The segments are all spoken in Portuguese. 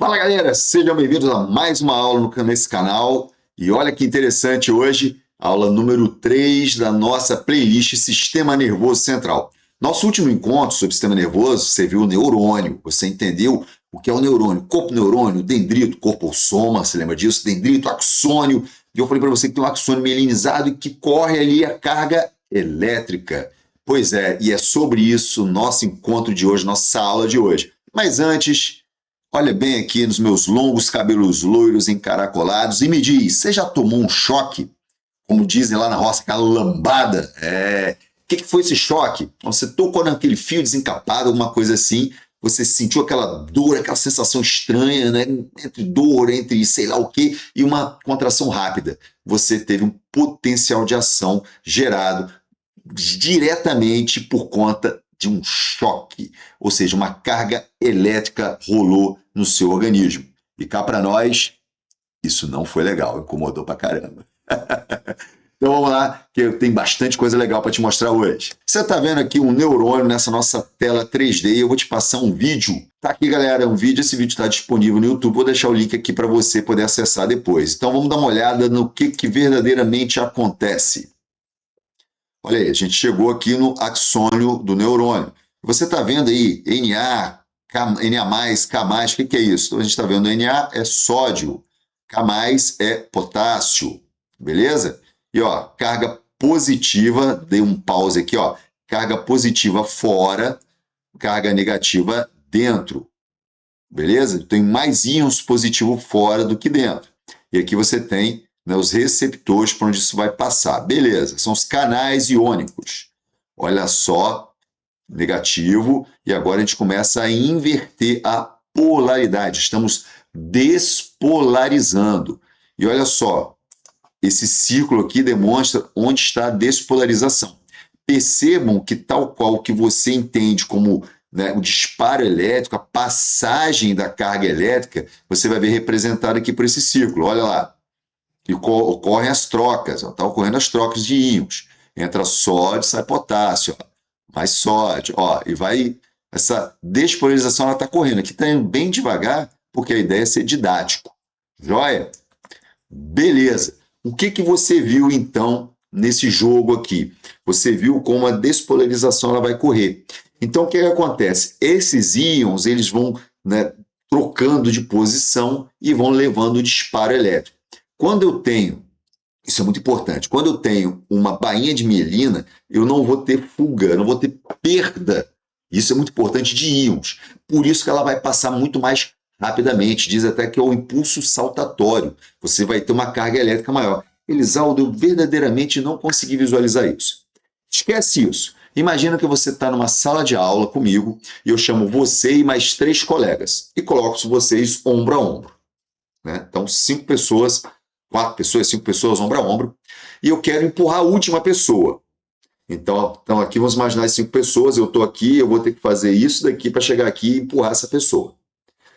Fala galera, sejam bem-vindos a mais uma aula nesse canal. E olha que interessante hoje, aula número 3 da nossa playlist Sistema Nervoso Central. Nosso último encontro sobre sistema nervoso, você viu o neurônio, você entendeu o que é o neurônio, corpo neurônio, dendrito, corpo-soma, você lembra disso? Dendrito, axônio, e eu falei para você que tem um axônio mielinizado e que corre ali a carga elétrica. Pois é, e é sobre isso nosso encontro de hoje, nossa aula de hoje. Mas antes, olha bem aqui nos meus longos cabelos loiros encaracolados e me diz, você já tomou um choque? Como dizem lá na roça, aquela lambada? O que foi esse choque? Você tocou naquele fio desencapado, alguma coisa assim, você sentiu aquela dor, aquela sensação estranha, né? Entre dor, entre sei lá o quê, e uma contração rápida. Você teve um potencial de ação gerado diretamente por conta de um choque, ou seja, uma carga elétrica rolou no seu organismo. E cá para nós, isso não foi legal, incomodou pra caramba. Então vamos lá, que tem bastante coisa legal para te mostrar hoje. Você está vendo aqui um neurônio nessa nossa tela 3D, eu vou te passar um vídeo. Tá aqui, galera, um vídeo, esse vídeo está disponível no YouTube, vou deixar o link aqui para você poder acessar depois. Então vamos dar uma olhada no que verdadeiramente acontece. Olha aí, a gente chegou aqui no axônio do neurônio. Você está vendo aí Na, Na+, K+, o que é isso? Então a gente está vendo Na é sódio, K+, é potássio, beleza? E ó, carga positiva, dei um pause aqui, ó, carga positiva fora, carga negativa dentro, beleza? Tem mais íons positivos fora do que dentro. E aqui você tem, né, os receptores por onde isso vai passar. Beleza, são os canais iônicos. Olha só, negativo, e agora a gente começa a inverter a polaridade. Estamos despolarizando. E olha só, esse círculo aqui demonstra onde está a despolarização. Percebam que tal qual que você entende como, né, o disparo elétrico, a passagem da carga elétrica, você vai ver representado aqui por esse círculo. Olha lá. E ocorrem as trocas, está ocorrendo as trocas de íons. Entra sódio, sai potássio, ó, mais sódio, ó, e vai. Essa despolarização está correndo. Aqui está indo bem devagar, porque a ideia é ser didático. Joia? Beleza. O que você viu então nesse jogo aqui? Você viu como a despolarização ela vai correr. Então o que acontece? Esses íons eles vão, né, trocando de posição e vão levando o disparo elétrico. Quando eu tenho, isso é muito importante, quando eu tenho uma bainha de mielina, eu não vou ter fuga, eu não vou ter perda. Isso é muito importante de íons. Por isso que ela vai passar muito mais rapidamente. Diz até que é o impulso saltatório. Você vai ter uma carga elétrica maior. Elisaldo, eu verdadeiramente não consegui visualizar isso. Esquece isso. Imagina que você está numa sala de aula comigo e eu chamo você e mais 3 colegas e coloco vocês ombro a ombro, né? Então, 5 pessoas, 4 pessoas, 5 pessoas, ombro a ombro, e eu quero empurrar a última pessoa. Então aqui vamos imaginar as 5 pessoas, eu estou aqui, eu vou ter que fazer isso daqui para chegar aqui e empurrar essa pessoa.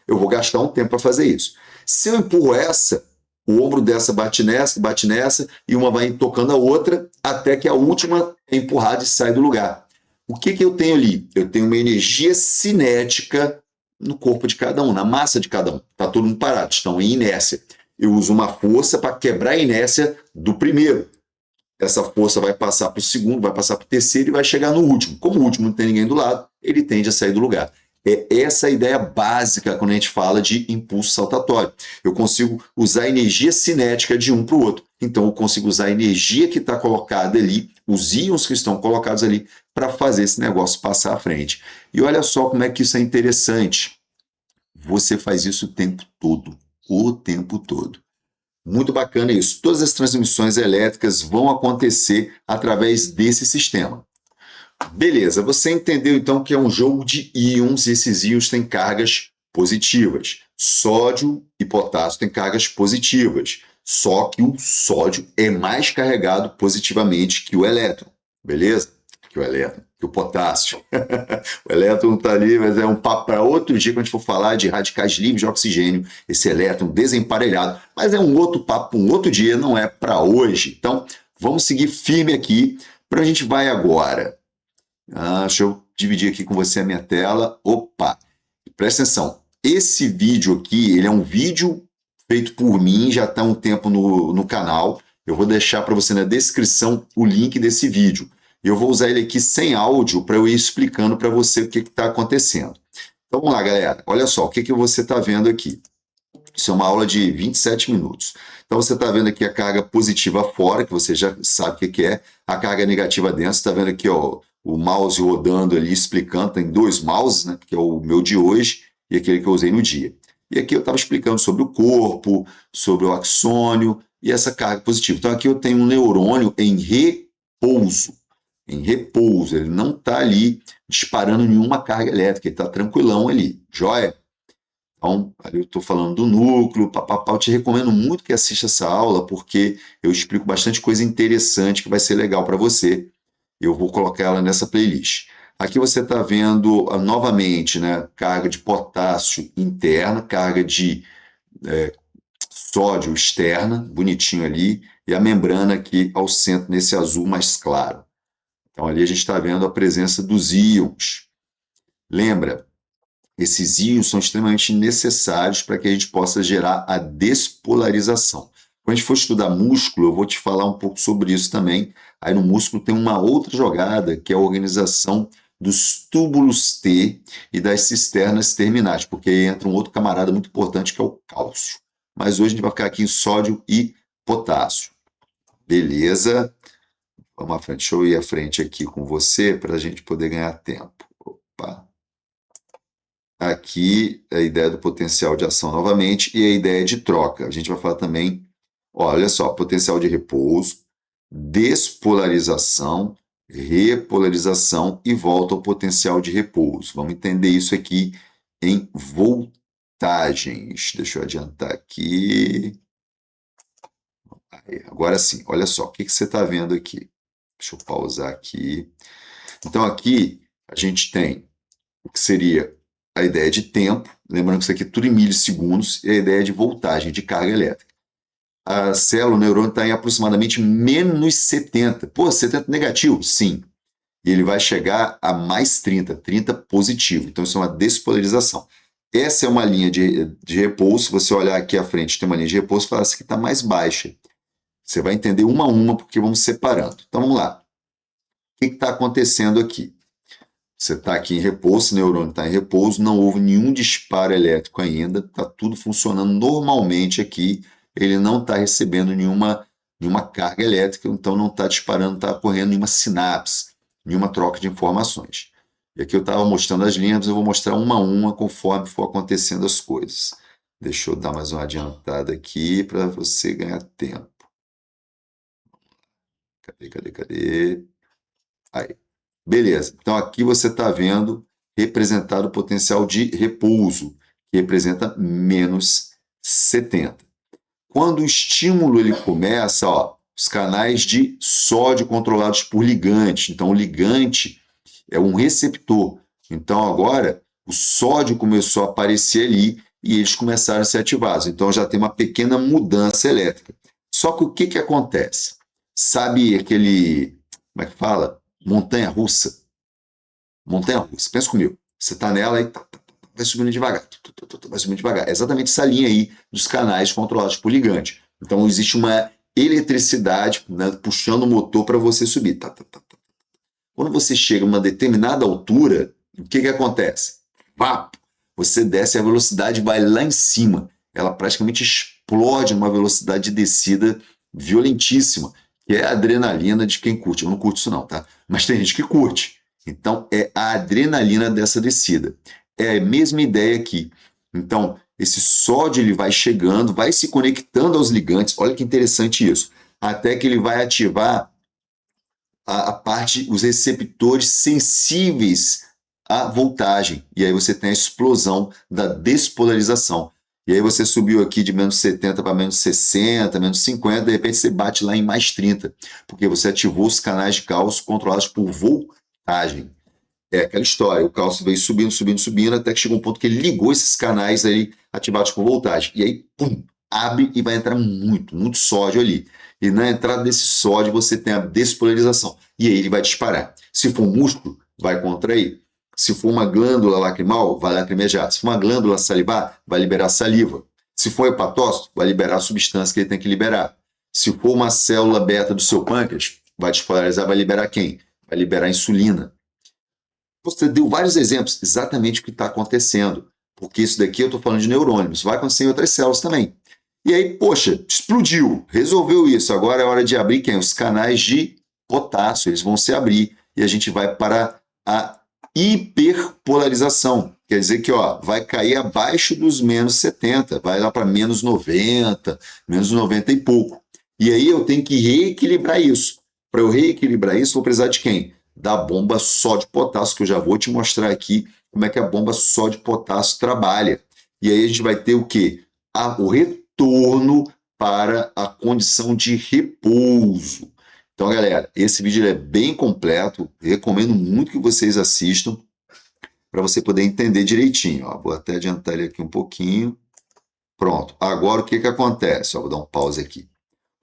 Eu vou gastar um tempo para fazer isso. Se eu empurro essa, o ombro dessa bate nessa, e uma vai tocando a outra, até que a última é empurrada e sai do lugar. O que eu tenho ali? Eu tenho uma energia cinética no corpo de cada um, na massa de cada um. Está todo mundo parado, estão em inércia. Eu uso uma força para quebrar a inércia do primeiro. Essa força vai passar para o segundo, vai passar para o terceiro e vai chegar no último. Como o último não tem ninguém do lado, ele tende a sair do lugar. É essa a ideia básica quando a gente fala de impulso saltatório. Eu consigo usar a energia cinética de um para o outro. Então, eu consigo usar a energia que está colocada ali, os íons que estão colocados ali, para fazer esse negócio passar à frente. E olha só como é que isso é interessante. Você faz isso o tempo todo. O tempo todo. Muito bacana isso. Todas as transmissões elétricas vão acontecer através desse sistema. Beleza, você entendeu então que é um jogo de íons e esses íons têm cargas positivas. Sódio e potássio têm cargas positivas, só que o sódio é mais carregado positivamente que o elétron, beleza? Que o elétron, que o potássio. O elétron está ali, mas é um papo para outro dia quando a gente for falar de radicais livres de oxigênio, esse elétron desemparelhado, mas é um outro papo, um outro dia, não é para hoje. Então, vamos seguir firme aqui, para a gente vai agora. Deixa eu dividir aqui com você a minha tela. Opa! Presta atenção. esse vídeo aqui, ele é um vídeo feito por mim, já está há um tempo no canal. Eu vou deixar para você na descrição o link desse vídeo. Eu vou usar ele aqui sem áudio para eu ir explicando para você o que está acontecendo. Então vamos lá, galera. Olha só, o que você está vendo aqui. Isso é uma aula de 27 minutos. Então você está vendo aqui a carga positiva fora, que você já sabe o que é, a carga negativa dentro. Você está vendo aqui ó, o mouse rodando ali, explicando. Tem dois mouses, né, que é o meu de hoje e aquele que eu usei no dia. E aqui eu estava explicando sobre o corpo, sobre o axônio e essa carga positiva. Então aqui eu tenho um neurônio em repouso. Em repouso, ele não está ali disparando nenhuma carga elétrica, ele está tranquilão ali, joia? Então, ali eu estou falando do núcleo, papapá. Eu te recomendo muito que assista essa aula, porque eu explico bastante coisa interessante que vai ser legal para você. Eu vou colocar ela nessa playlist. Aqui você está vendo novamente, né, carga de potássio interna, carga de sódio externa, bonitinho ali, e a membrana aqui ao centro, nesse azul mais claro. Então ali a gente está vendo a presença dos íons. Lembra? Esses íons são extremamente necessários para que a gente possa gerar a despolarização. Quando a gente for estudar músculo, eu vou te falar um pouco sobre isso também. Aí no músculo tem uma outra jogada, que é a organização dos túbulos T e das cisternas terminais, porque aí entra um outro camarada muito importante, que é o cálcio. Mas hoje a gente vai ficar aqui em sódio e potássio. Beleza? Vamos à frente. Deixa eu ir à frente aqui com você para a gente poder ganhar tempo. Opa! Aqui a ideia do potencial de ação novamente e a ideia de troca. A gente vai falar também, olha só, potencial de repouso, despolarização, repolarização e volta ao potencial de repouso. Vamos entender isso aqui em voltagens. Deixa eu adiantar aqui. Aí, agora sim, olha só, o que você está vendo aqui? Deixa eu pausar aqui. Então aqui a gente tem o que seria a ideia de tempo, lembrando que isso aqui é tudo em milissegundos, e a ideia de voltagem, de carga elétrica. A célula, o neurônio está em aproximadamente menos 70. Pô, 70 negativo? Sim. E ele vai chegar a mais 30, 30 positivo. Então isso é uma despolarização. Essa é uma linha de repouso. Se você olhar aqui à frente, tem uma linha de repouso, fala assim que está mais baixa. Você vai entender uma a uma, porque vamos separando. Então vamos lá. O que está acontecendo aqui? Você está aqui em repouso, o neurônio está em repouso, não houve nenhum disparo elétrico ainda, está tudo funcionando normalmente aqui, ele não está recebendo nenhuma carga elétrica, então não está disparando, não está ocorrendo nenhuma sinapse, nenhuma troca de informações. E aqui eu estava mostrando as linhas, eu vou mostrar uma a uma conforme for acontecendo as coisas. Deixa eu dar mais uma adiantada aqui para você ganhar tempo. Cadê? Aí. Beleza. Então aqui você está vendo representado o potencial de repouso, que representa menos 70. Quando o estímulo ele começa, ó, os canais de sódio controlados por ligante. Então o ligante é um receptor. Então agora o sódio começou a aparecer ali e eles começaram a ser ativados. Então já tem uma pequena mudança elétrica. Só que o que acontece? Sabe aquele, como é que fala? Montanha-russa. Montanha-russa. Pensa comigo. Você está nela e vai subindo devagar. Vai subindo devagar. É exatamente essa linha aí dos canais controlados por ligante. Então existe uma eletricidade, né, puxando o motor para você subir. Quando você chega a uma determinada altura, o que acontece? Você desce e a velocidade vai lá em cima. Ela praticamente explode numa velocidade de descida violentíssima, que é a adrenalina de quem curte. Eu não curto isso não, tá? Mas tem gente que curte. Então, é a adrenalina dessa descida. É a mesma ideia aqui. Então, esse sódio ele vai chegando, vai se conectando aos ligantes. Olha que interessante isso. Até que ele vai ativar a parte, os receptores sensíveis à voltagem. E aí você tem a explosão da despolarização. E aí você subiu aqui de menos 70 para menos 60, menos 50, de repente você bate lá em mais 30, porque você ativou os canais de cálcio controlados por voltagem. É aquela história, o cálcio veio subindo, até que chegou um ponto que ele ligou esses canais aí ativados por voltagem. E aí, pum, abre e vai entrar muito sódio ali. E na entrada desse sódio você tem a despolarização. E aí ele vai disparar. Se for músculo, vai contrair. Se for uma glândula lacrimal, vai lacrimejar. Se for uma glândula salivar, vai liberar saliva. Se for hepatócito, vai liberar a substância que ele tem que liberar. Se for uma célula beta do seu pâncreas, vai despolarizar, vai liberar quem? Vai liberar insulina. Você deu vários exemplos, exatamente o que está acontecendo. Porque isso daqui eu estou falando de neurônio, isso vai acontecer em outras células também. E aí, poxa, explodiu, resolveu isso. Agora é hora de abrir quem? Os canais de potássio, eles vão se abrir e a gente vai para a hiperpolarização. Quer dizer que vai cair abaixo dos menos 70, vai lá para menos 90, menos 90 e pouco. E aí eu tenho que reequilibrar isso. Para eu reequilibrar isso, vou precisar de quem? Da bomba sódio-potássio, que eu já vou te mostrar aqui como é que a bomba sódio-potássio trabalha. E aí a gente vai ter o quê? O retorno para a condição de repouso. Então, galera, esse vídeo é bem completo, recomendo muito que vocês assistam para você poder entender direitinho. Vou até adiantar ele aqui um pouquinho. Pronto. Agora, o que acontece? Vou dar um pause aqui.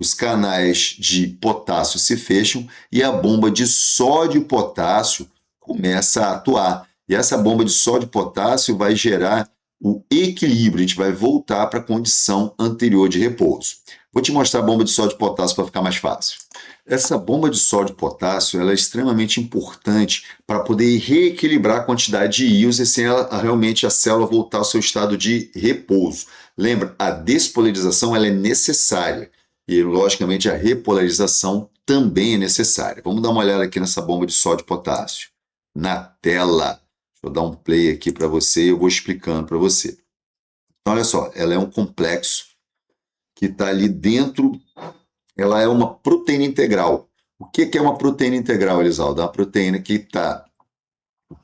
Os canais de potássio se fecham e a bomba de sódio e potássio começa a atuar. E essa bomba de sódio e potássio vai gerar o equilíbrio, a gente vai voltar para a condição anterior de repouso. Vou te mostrar a bomba de sódio e potássio para ficar mais fácil. Essa bomba de sódio e potássio ela é extremamente importante para poder reequilibrar a quantidade de íons e sem ela, realmente a célula voltar ao seu estado de repouso. Lembra, a despolarização ela é necessária e, logicamente, a repolarização também é necessária. Vamos dar uma olhada aqui nessa bomba de sódio e potássio. Na tela. Deixa eu dar um play aqui para você e eu vou explicando para você. Então, olha só, ela é um complexo que está ali dentro, ela é uma proteína integral. O que é uma proteína integral, Elisaldo? É uma proteína que está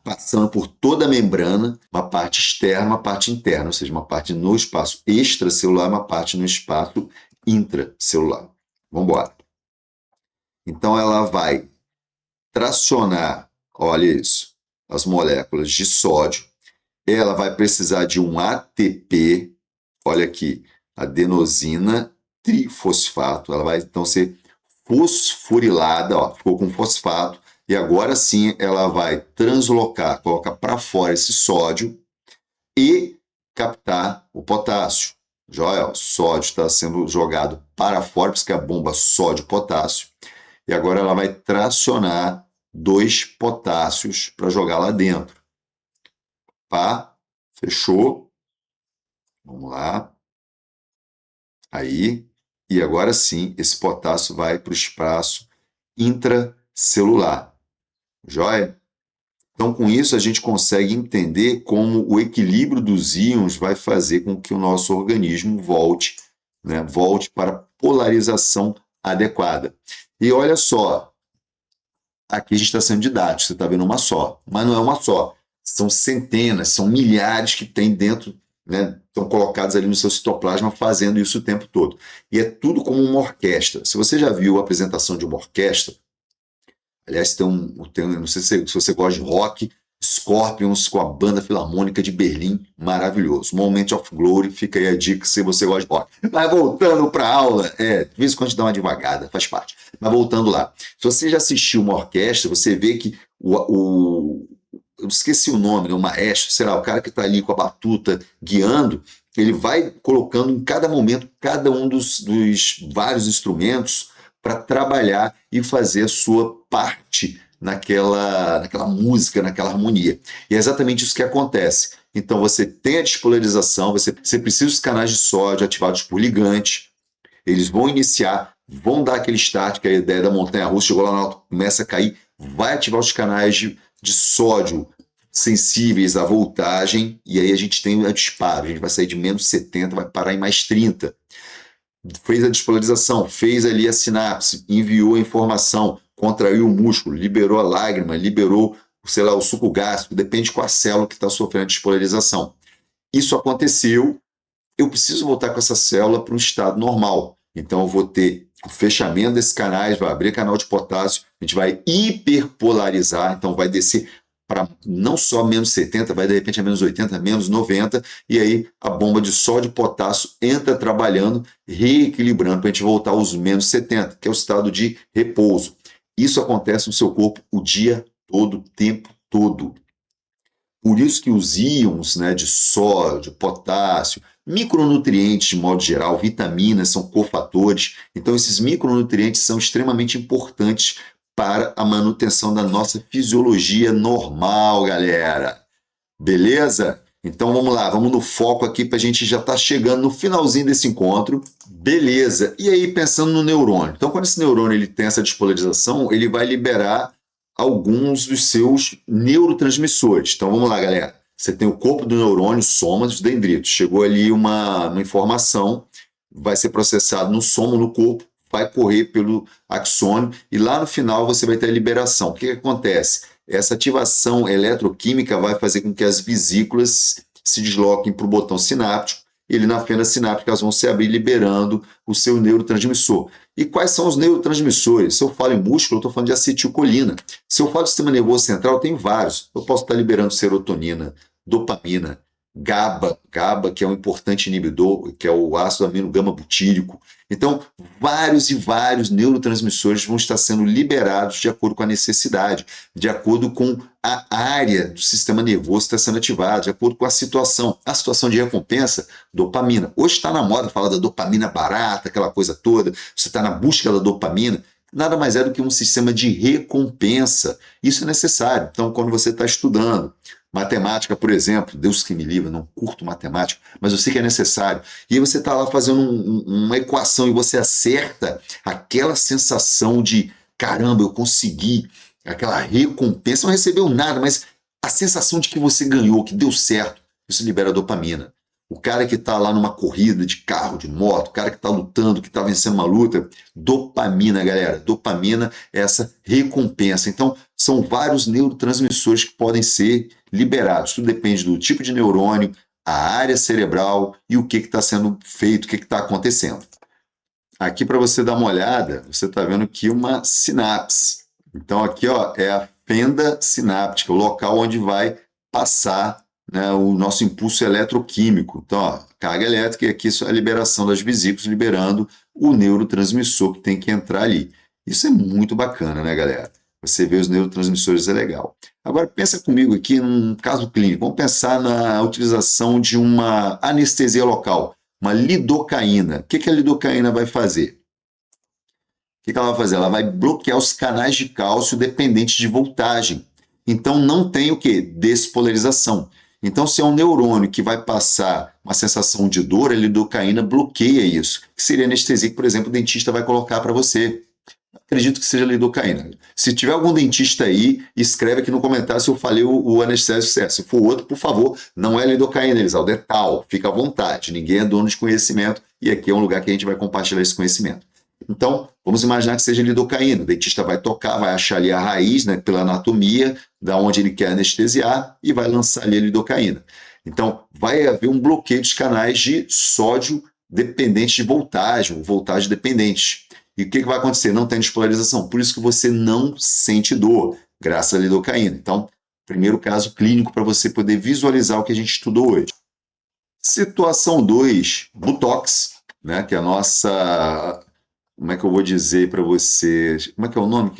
passando por toda a membrana, uma parte externa, uma parte interna, ou seja, uma parte no espaço extracelular, uma parte no espaço intracelular. Vamos embora. Então, ela vai tracionar, olha isso, as moléculas de sódio. Ela vai precisar de um ATP, olha aqui, adenosina trifosfato. Ela vai então ser fosforilada, ficou com fosfato. E agora sim ela vai translocar, colocar para fora esse sódio e captar o potássio. Joia, o sódio está sendo jogado para fora, por isso que é a bomba sódio-potássio. E agora ela vai tracionar 2 potássios para jogar lá dentro. Pá, fechou. Vamos lá. Aí. E agora sim, esse potássio vai para o espaço intracelular. Joia? Então, com isso, a gente consegue entender como o equilíbrio dos íons vai fazer com que o nosso organismo volte, né, volte para a polarização adequada. E olha só, aqui a gente está sendo didático, você está vendo uma só, mas não é uma só. São centenas, são milhares que tem dentro, né, estão colocados ali no seu citoplasma fazendo isso o tempo todo. E é tudo como uma orquestra. Se você já viu a apresentação de uma orquestra, aliás, não sei se você gosta de rock, Scorpions com a Banda Filarmônica de Berlim, maravilhoso. Moment of Glory, fica aí a dica se você gosta de rock. Mas voltando para a aula, de vez em quando a gente dá uma devagada, faz parte. Mas voltando lá, se você já assistiu uma orquestra, você vê que eu esqueci o nome, né, o maestro, sei lá, o cara que está ali com a batuta guiando, ele vai colocando em cada momento cada um dos vários instrumentos para trabalhar e fazer a sua parte naquela música, naquela harmonia. E é exatamente isso que acontece. Então você tem a despolarização, você precisa dos canais de sódio ativados por ligante, eles vão iniciar, vão dar aquele start, que é a ideia da montanha-russa, chegou lá no alto, começa a cair, vai ativar os canais de sódio sensíveis à voltagem, e aí a gente tem o disparo, a gente vai sair de menos 70, vai parar em mais 30. Fez a despolarização, fez ali a sinapse, enviou a informação, contraiu o músculo, liberou a lágrima, liberou, sei lá, o suco gástrico, depende de qual célula que está sofrendo a despolarização. Isso aconteceu, eu preciso voltar com essa célula para um estado normal. Então eu vou ter o fechamento desses canais, vai abrir canal de potássio, a gente vai hiperpolarizar, então vai descer para não só menos 70, vai de repente a menos 80, menos 90, e aí a bomba de sódio e potássio entra trabalhando, reequilibrando para a gente voltar aos menos 70, que é o estado de repouso. Isso acontece no seu corpo o dia todo, o tempo todo. Por isso que os íons, né, de sódio, potássio, micronutrientes de modo geral, vitaminas são cofatores. Então, esses micronutrientes são extremamente importantes para a manutenção da nossa fisiologia normal, galera. Beleza? Então vamos lá, vamos no foco aqui para a gente já estar chegando no finalzinho desse encontro. Beleza. E aí, pensando no neurônio. Então, quando esse neurônio ele tem essa despolarização, ele vai liberar alguns dos seus neurotransmissores. Então vamos lá, galera. Você tem o corpo do neurônio, soma dos dendritos. Chegou ali uma informação, vai ser processado no soma no corpo, vai correr pelo axônio e lá no final você vai ter a liberação. O que acontece? Essa ativação eletroquímica vai fazer com que as vesículas se desloquem para o botão sináptico e ali na fenda sináptica elas vão se abrir liberando o seu neurotransmissor. E quais são os neurotransmissores? Se eu falo em músculo, eu estou falando de acetilcolina. Se eu falo de sistema nervoso central, tem vários. Eu posso estar liberando serotonina, dopamina, GABA, que é um importante inibidor, que é o ácido amino gama butírico. Então, vários e vários neurotransmissores vão estar sendo liberados de acordo com a necessidade, de acordo com a área do sistema nervoso que está sendo ativada, de acordo com a situação. A situação de recompensa, dopamina. Hoje está na moda falar da dopamina barata, aquela coisa toda. Você está na busca da dopamina. Nada mais é do que um sistema de recompensa. Isso é necessário. Então, quando você está estudando matemática, por exemplo, Deus que me livre, não curto matemática, mas eu sei que é necessário. E aí você está lá fazendo uma equação e você acerta aquela sensação de caramba, eu consegui, aquela recompensa, não recebeu nada, mas a sensação de que você ganhou, que deu certo, isso libera dopamina. O cara que está lá numa corrida de carro, de moto, o cara que está lutando, que está vencendo uma luta, dopamina, galera. Dopamina é essa recompensa. Então, são vários neurotransmissores que podem ser liberados. Tudo depende do tipo de neurônio, a área cerebral e o que está sendo feito, o que está acontecendo. Aqui, para você dar uma olhada, você está vendo aqui uma sinapse. Então, aqui ó, é a fenda sináptica, o local onde vai passar, né, o nosso impulso eletroquímico. Então, ó, carga elétrica e aqui é a liberação das vesículas, liberando o neurotransmissor que tem que entrar ali. Isso é muito bacana, né, galera? Você vê os neurotransmissores, é legal. Agora, pensa comigo aqui num caso clínico. Vamos pensar na utilização de uma anestesia local, uma lidocaína. O que a lidocaína vai fazer? O que ela vai fazer? Ela vai bloquear os canais de cálcio dependentes de voltagem. Então, não tem o quê? Despolarização. Então, se é um neurônio que vai passar uma sensação de dor, a lidocaína bloqueia isso. Que seria anestesia que, por exemplo, o dentista vai colocar para você. Acredito que seja lidocaína. Se tiver algum dentista aí, escreve aqui no comentário se eu falei o anestésico certo. Se for outro, por favor, não é lidocaína, Elisaldo, é tal. Fica à vontade, ninguém é dono de conhecimento e aqui é um lugar que a gente vai compartilhar esse conhecimento. Então, vamos imaginar que seja lidocaína. O dentista vai tocar, vai achar ali a raiz, né, pela anatomia, da onde ele quer anestesiar e vai lançar ali a lidocaína. Então, vai haver um bloqueio dos canais de sódio dependentes de voltagem, voltagem dependente. E o que vai acontecer? Não tem despolarização. Por isso que você não sente dor, graças à lidocaína. Então, primeiro caso clínico para você poder visualizar o que a gente estudou hoje. Situação 2, Botox, né, que é a nossa... Como é que eu vou dizer para você? Como é que é o nome?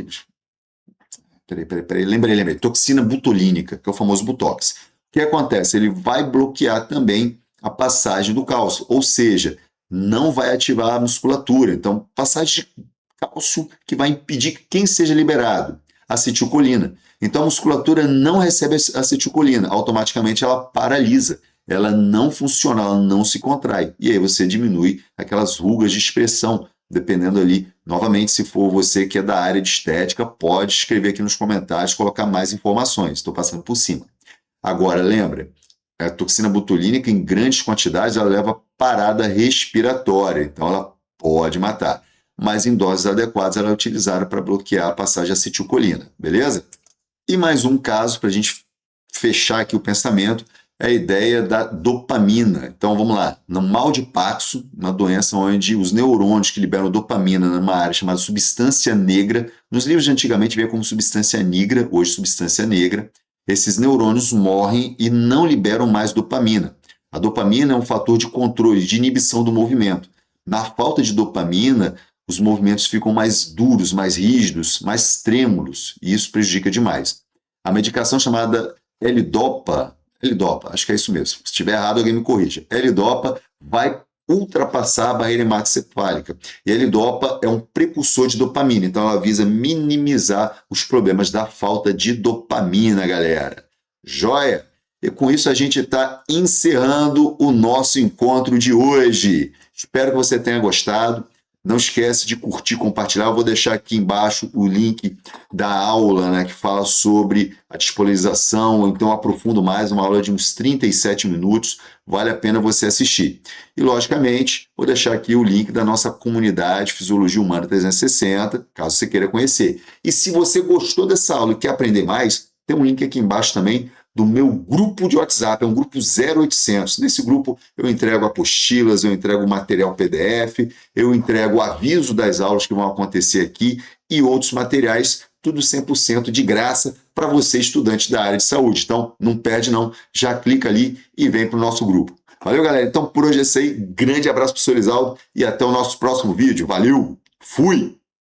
Peraí. Lembrei. Toxina botulínica, que é o famoso Botox. O que acontece? Ele vai bloquear também a passagem do cálcio, ou seja, não vai ativar a musculatura. Então, passagem de cálcio que vai impedir quem seja liberado? Acetilcolina. Então, a musculatura não recebe acetilcolina, automaticamente ela paralisa. Ela não funciona, ela não se contrai. E aí você diminui aquelas rugas de expressão, dependendo ali. Novamente, se for você que é da área de estética, pode escrever aqui nos comentários, colocar mais informações. Estou passando por cima. Agora, lembra, a toxina botulínica em grandes quantidades ela leva parada respiratória, então ela pode matar. Mas em doses adequadas ela é utilizada para bloquear a passagem de acetilcolina, beleza? E mais um caso para a gente fechar aqui o pensamento é a ideia da dopamina. Então vamos lá, no mal de Parkinson, uma doença onde os neurônios que liberam dopamina numa área chamada substância negra, nos livros de antigamente veio como substância negra, hoje substância negra, esses neurônios morrem e não liberam mais dopamina. A dopamina é um fator de controle, de inibição do movimento. Na falta de dopamina, os movimentos ficam mais duros, mais rígidos, mais trêmulos, e isso prejudica demais. A medicação chamada L-Dopa, L-Dopa, acho que é isso mesmo. Se estiver errado, alguém me corrija. L-Dopa vai ultrapassar a barreira hematocefálica. E a L-Dopa é um precursor de dopamina, então ela visa minimizar os problemas da falta de dopamina, galera. Joia? E com isso a gente está encerrando o nosso encontro de hoje. Espero que você tenha gostado. Não esquece de curtir, compartilhar. Eu vou deixar aqui embaixo o link da aula, né, que fala sobre a despolarização, ou então aprofundo mais, uma aula de uns 37 minutos. Vale a pena você assistir. E, logicamente, vou deixar aqui o link da nossa comunidade Fisiologia Humana 360, caso você queira conhecer. E se você gostou dessa aula e quer aprender mais, tem um link aqui embaixo também do meu grupo de WhatsApp, é um grupo 0800. Nesse grupo eu entrego apostilas, eu entrego material PDF, eu entrego o aviso das aulas que vão acontecer aqui e outros materiais, tudo 100% de graça para você, estudante da área de saúde. Então, não perde não, já clica ali e vem para o nosso grupo. Valeu, galera? Então, por hoje é isso aí. Grande abraço para o Sr. Elisaldo e até o nosso próximo vídeo. Valeu! Fui!